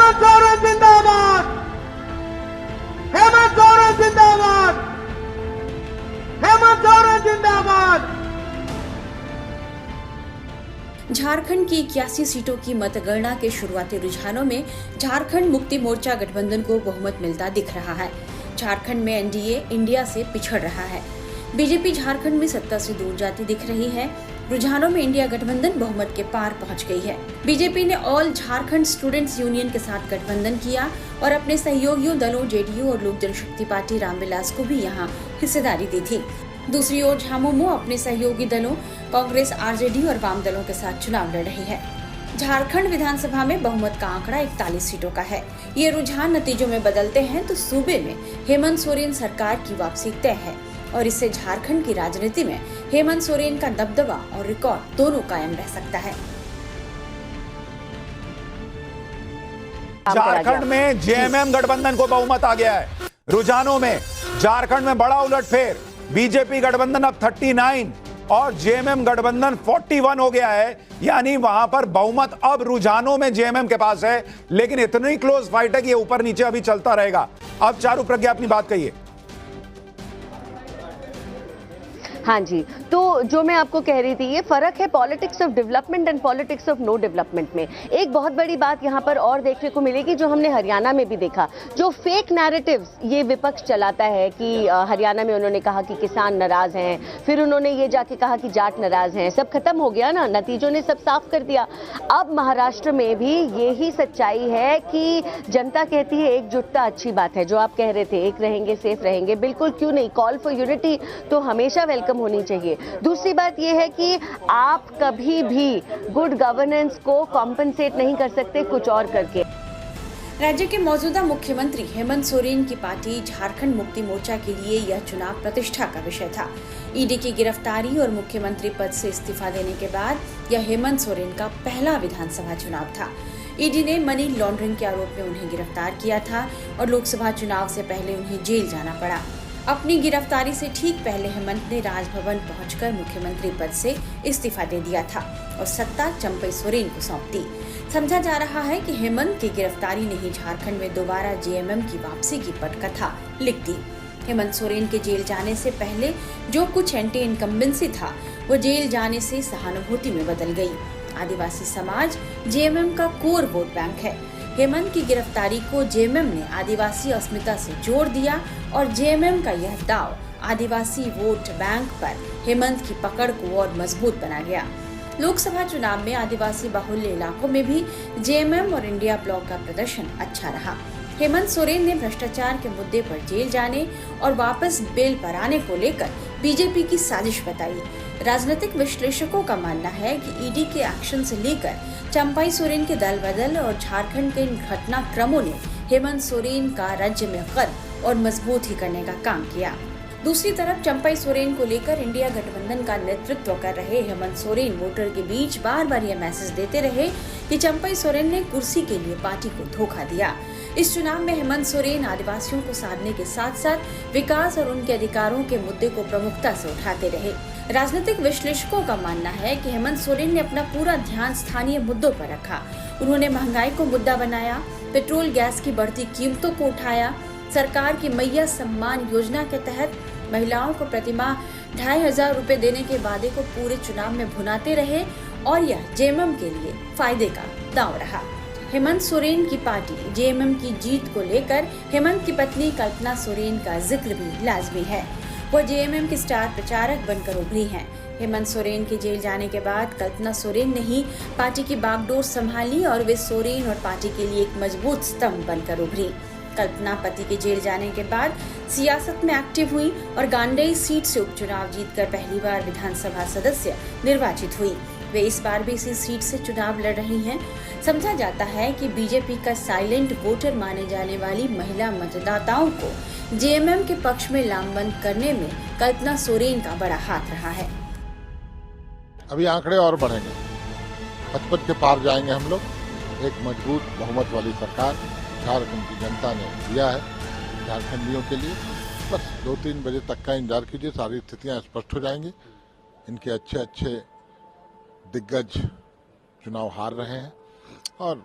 हेमंत सोरेन जिंदाबाद, हेमंत सोरेन जिंदाबाद, हेमंत सोरेन जिंदाबाद। झारखंड की 81 सीटों की मतगणना के शुरुआती रुझानों में झारखंड मुक्ति मोर्चा गठबंधन को बहुमत मिलता दिख रहा है। झारखंड में एनडीए इंडिया से पिछड़ रहा है। बीजेपी झारखंड में सत्ता से दूर जाती दिख रही है। रुझानों में इंडिया गठबंधन बहुमत के पार पहुंच गई है। बीजेपी ने ऑल झारखंड स्टूडेंट्स यूनियन के साथ गठबंधन किया और अपने सहयोगियों दलों जेडीयू और लोक जनशक्ति पार्टी रामविलास को भी यहां हिस्सेदारी दी थी। दूसरी ओर झामुमो अपने सहयोगी दलों कांग्रेस, आरजेडी और वाम दलों के साथ चुनाव लड़ रही है। झारखंड विधानसभा में बहुमत का आंकड़ा 41 सीटों का है। ये रुझान नतीजों में बदलते हैं तो सूबे में हेमंत सोरेन सरकार की वापसी तय है और इससे झारखंड की राजनीति में हेमंत सोरेन का दबदबा और रिकॉर्ड दोनों कायम रह सकता है। झारखंड में जेएमएम गठबंधन को बहुमत आ गया है। रुझानों में झारखंड में बड़ा उलटफेर, बीजेपी गठबंधन अब 39 और जेएमएम गठबंधन 41 हो गया है। यानी वहां पर बहुमत अब रुझानों में जेएमएम के पास है, लेकिन इतनी क्लोज फाइट है कि ये ऊपर नीचे अभी चलता रहेगा। अब चारू प्रज्ञा अपनी बात कहिए। हाँ जी, तो जो मैं आपको कह रही थी, ये फर्क है politics of development and politics of no development में। एक बहुत बड़ी बात यहाँ पर और देखने को मिलेगी जो हमने हरियाणा में भी देखा, जो फेक नैरेटिव्स ये विपक्ष चलाता है कि हरियाणा में उन्होंने कहा कि किसान नाराज हैं, फिर उन्होंने ये जाके कहा कि जाट नाराज हैं। सब खत्म हो गया ना, नतीजों ने सब साफ कर दिया। अब महाराष्ट्र में भी यही सच्चाई है कि जनता कहती है एकजुटता अच्छी बात है। जो आप कह रहे थे, एक रहेंगे सेफ रहेंगे, बिल्कुल क्यों नहीं, कॉल फॉर यूनिटी तो हमेशा वेलकम होनी चाहिए। दूसरी बात यह है कि आप कभी भी गुड गवर्नेंस को कॉम्पेंसेट नहीं कर सकते कुछ और करके। राज्य के मौजूदा मुख्यमंत्री हेमंत सोरेन की पार्टी झारखंड मुक्ति मोर्चा के लिए यह चुनाव प्रतिष्ठा का विषय था। ईडी की गिरफ्तारी और मुख्यमंत्री पद से इस्तीफा देने के बाद यह हेमंत सोरेन का पहला विधानसभा चुनाव था। ईडी ने मनी लॉन्ड्रिंग के आरोप में उन्हें गिरफ्तार किया था और लोकसभा चुनाव से पहले उन्हें जेल जाना पड़ा। अपनी गिरफ्तारी से ठीक पहले हेमंत ने राजभवन पहुंचकर मुख्यमंत्री पद से इस्तीफा दे दिया था और सत्ता चंपई सोरेन को सौंप दी। समझा जा रहा है कि हेमंत की गिरफ्तारी ने ही झारखंड में दोबारा जेएमएम की वापसी की पटकथा लिख दी। हेमंत सोरेन के जेल जाने से पहले जो कुछ एंटी इनकम्बेंसी था, वो जेल जाने से सहानुभूति में बदल गई। आदिवासी समाज जेएमएम का कोर वोट बैंक है। हेमंत की गिरफ्तारी को जेएमएम ने आदिवासी अस्मिता से जोड़ दिया और जेएमएम का यह दाव आदिवासी वोट बैंक पर हेमंत की पकड़ को और मजबूत बना गया। लोकसभा चुनाव में आदिवासी बाहुल्य इलाकों में भी जेएमएम और इंडिया ब्लॉक का प्रदर्शन अच्छा रहा। हेमंत सोरेन ने भ्रष्टाचार के मुद्दे पर जेल जाने और वापस बेल पर आने को लेकर बीजेपी की साजिश बताई। राजनीतिक विश्लेषकों का मानना है कि ईडी के एक्शन से लेकर चंपई सोरेन के दल बदल और झारखंड के घटनाक्रमों ने हेमंत सोरेन का राज्य में कद और मजबूत ही करने का काम किया। दूसरी तरफ चंपई सोरेन को लेकर इंडिया गठबंधन का नेतृत्व कर रहे हेमंत सोरेन वोटर के बीच बार बार यह मैसेज देते रहे कि चंपई सोरेन ने कुर्सी के लिए पार्टी को धोखा दिया। इस चुनाव में हेमंत सोरेन आदिवासियों को साधने के साथ साथ विकास और उनके अधिकारों के मुद्दे को प्रमुखता से उठाते रहे। राजनीतिक विश्लेषकों का मानना है कि हेमंत सोरेन ने अपना पूरा ध्यान स्थानीय मुद्दों पर रखा। उन्होंने महंगाई को मुद्दा बनाया, पेट्रोल गैस की बढ़ती कीमतों को उठाया, सरकार की मैया सम्मान योजना के तहत महिलाओं को प्रतिमाह 2500 रुपए देने के वादे को पूरे चुनाव में भुनाते रहे और यह जेएमएम के लिए फायदे का दांव रहा। हेमंत सोरेन की पार्टी जेएमएम की जीत को लेकर हेमंत की पत्नी कल्पना सोरेन का जिक्र भी लाजमी है। वो जेएमएम की स्टार प्रचारक बनकर उभरी हैं। हेमंत सोरेन के जेल जाने के बाद कल्पना सोरेन ने ही पार्टी की बागडोर संभाली और वे सोरेन और पार्टी के लिए एक मजबूत स्तंभ बनकर उभरी। कल्पना पति के जेल जाने के बाद सियासत में एक्टिव हुई और गांडेय सीट से उपचुनाव जीतकर पहली बार विधानसभा सदस्य निर्वाचित हुई। वे इस बार भी इसी सीट से चुनाव लड़ रही हैं। समझा जाता है कि बीजेपी का साइलेंट वोटर माने जाने वाली महिला मतदाताओं को जेएमएम के पक्ष में लामबंद करने में कल्पना सोरेन का बड़ा हाथ रहा है। अभी आंकड़े और बढ़ेंगे, 55 के पार जाएंगे हम लोग। एक मजबूत बहुमत वाली सरकार झारखंड की जनता ने दिया है झारखंडियों के लिए। बस 2-3 बजे तक का इंतजार कीजिए, सारी स्थितियां स्पष्ट हो जाएंगी। इनके अच्छे अच्छे दिग्गज चुनाव हार रहे हैं और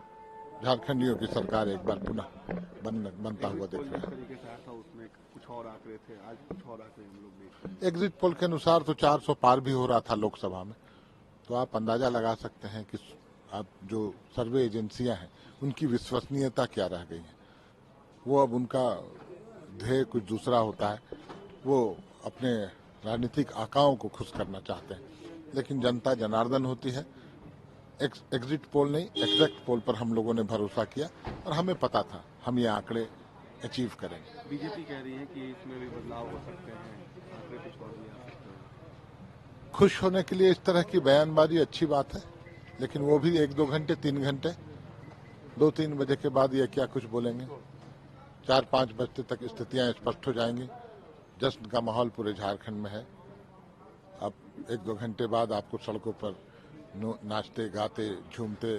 झारखंडियों की सरकार एक बार पुनः बनता हुआ दिख रहा है। तरीके से आया था, उसमें कुछ और आंकड़े थे, आज कुछ और आंकड़े हम लोग देख रहे हैं। एग्जिट पोल के अनुसार तो 400 पार भी हो रहा था लोकसभा में, तो आप अंदाजा लगा सकते हैं कि आप जो सर्वे एजेंसियां हैं उनकी विश्वसनीयता क्या रह गई है। वो अब उनका ध्येय कुछ दूसरा होता है, वो अपने राजनीतिक आकाओं को खुश करना चाहते हैं, लेकिन जनता जनार्दन होती है। एग्जिट पोल नहीं, एग्जैक्ट पोल पर हम लोगों ने भरोसा किया और हमें पता था हम ये आंकड़े अचीव करेंगे। बीजेपी कह रही है कि इसमें भी बदलाव हो सकते हैं, आंकड़े कुछ और भी आ सकते हैं। खुश होने के लिए इस तरह की बयानबाजी अच्छी बात है, लेकिन वो भी 1-2 घंटे 3 घंटे, 2-3 बजे के बाद ये क्या कुछ बोलेंगे। 4-5 बजे तक स्थितियां स्पष्ट हो जाएंगी। जश्न का माहौल पूरे झारखंड में है। अब 1-2 घंटे बाद आपको सड़कों पर नाचते गाते झूमते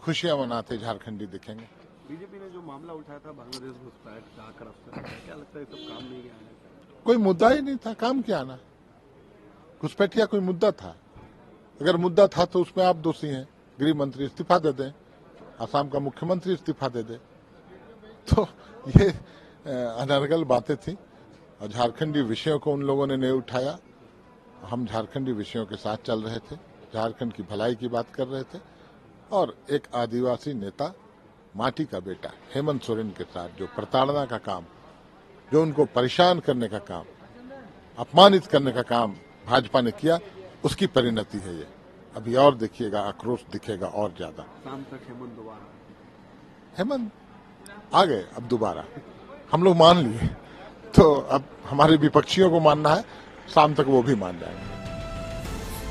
खुशियां मनाते झारखंडी दिखेंगे। बीजेपी ने जो मामला उठाया था बांग्लादेश घुसपैठ का करप्शन का, क्या लगता है सब काम नहीं आया? कोई मुद्दा ही नहीं था, काम क्या आना। घुसपैठिया कोई मुद्दा था? अगर मुद्दा था तो उसमें आप दोषी हैं। गृह मंत्री इस्तीफा दे दें, असम का मुख्यमंत्री इस्तीफा दे दे। तो ये अनर्गल बातें थी और झारखंडी विषयों को उन लोगों ने नहीं उठाया। हम झारखंडी विषयों के साथ चल रहे थे, झारखंड की भलाई की बात कर रहे थे और एक आदिवासी नेता, माटी का बेटा हेमंत सोरेन के साथ जो प्रताड़ना का काम, जो उनको परेशान करने का काम, अपमानित करने का काम भाजपा ने किया, उसकी परिणति है ये। अभी और देखिएगा, आक्रोश दिखेगा और ज्यादा। शाम तक हेमंत दोबारा, हेमंत आ गए अब दोबारा, हम लोग मान लिए, तो अब हमारे विपक्षियों को मानना है, शाम तक वो भी मान जाएंगे।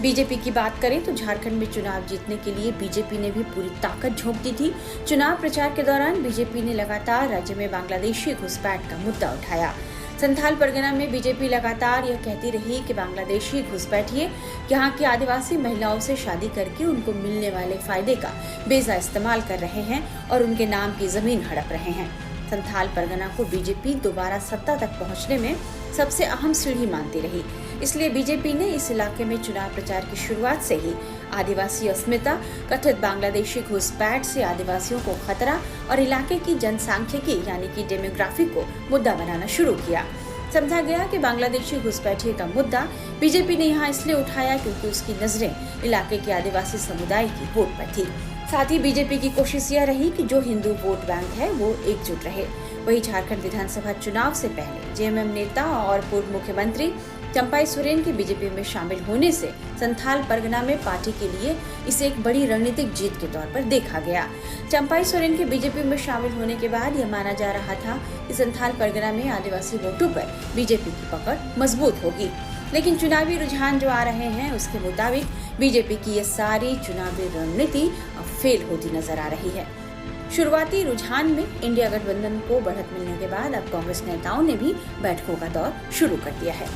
बीजेपी की बात करें तो झारखंड में चुनाव जीतने के लिए बीजेपी ने भी पूरी ताकत झोंक दी थी। चुनाव प्रचार के दौरान बीजेपी ने लगातार राज्य में बांग्लादेशी घुसपैठ का मुद्दा उठाया। संथाल परगना में बीजेपी लगातार यह कहती रही कि बांग्लादेशी घुसपैठिए यहाँ की आदिवासी महिलाओं से शादी करके उनको मिलने वाले फायदे का बेजा इस्तेमाल कर रहे हैं और उनके नाम की जमीन हड़प रहे हैं। संथाल परगना को बीजेपी दोबारा सत्ता तक पहुंचने में सबसे अहम सीढ़ी मानती रही, इसलिए बीजेपी ने इस इलाके में चुनाव प्रचार की शुरुआत से ही आदिवासी अस्मिता, कथित बांग्लादेशी घुसपैठ से आदिवासियों को खतरा और इलाके की जनसांख्यिकी यानी कि डेमोग्राफी को मुद्दा बनाना शुरू किया। समझा गया कि बांग्लादेशी घुसपैठिए का मुद्दा बीजेपी ने यहाँ इसलिए उठाया क्योंकि उसकी नजरें इलाके के आदिवासी समुदाय की वोट पर थी। साथ ही बीजेपी की कोशिश यह रही कि जो हिंदू वोट बैंक है वो एकजुट रहे। वहीं झारखंड विधानसभा चुनाव से पहले जेएमएम नेता और पूर्व मुख्यमंत्री चंपाई सोरेन के बीजेपी में शामिल होने से संथाल परगना में पार्टी के लिए इसे एक बड़ी रणनीतिक जीत के तौर पर देखा गया। चंपाई सोरेन के बीजेपी में शामिल होने के बाद यह माना जा रहा था कि संथाल परगना में आदिवासी वोटों पर बीजेपी की पकड़ मजबूत होगी, लेकिन चुनावी रुझान जो आ रहे हैं उसके मुताबिक बीजेपी की ये सारी चुनावी रणनीति अब फेल होती नजर आ रही है। शुरुआती रुझान में इंडिया गठबंधन को बढ़त मिलने के बाद अब कांग्रेस नेताओं ने भी बैठकों का दौर शुरू कर दिया है।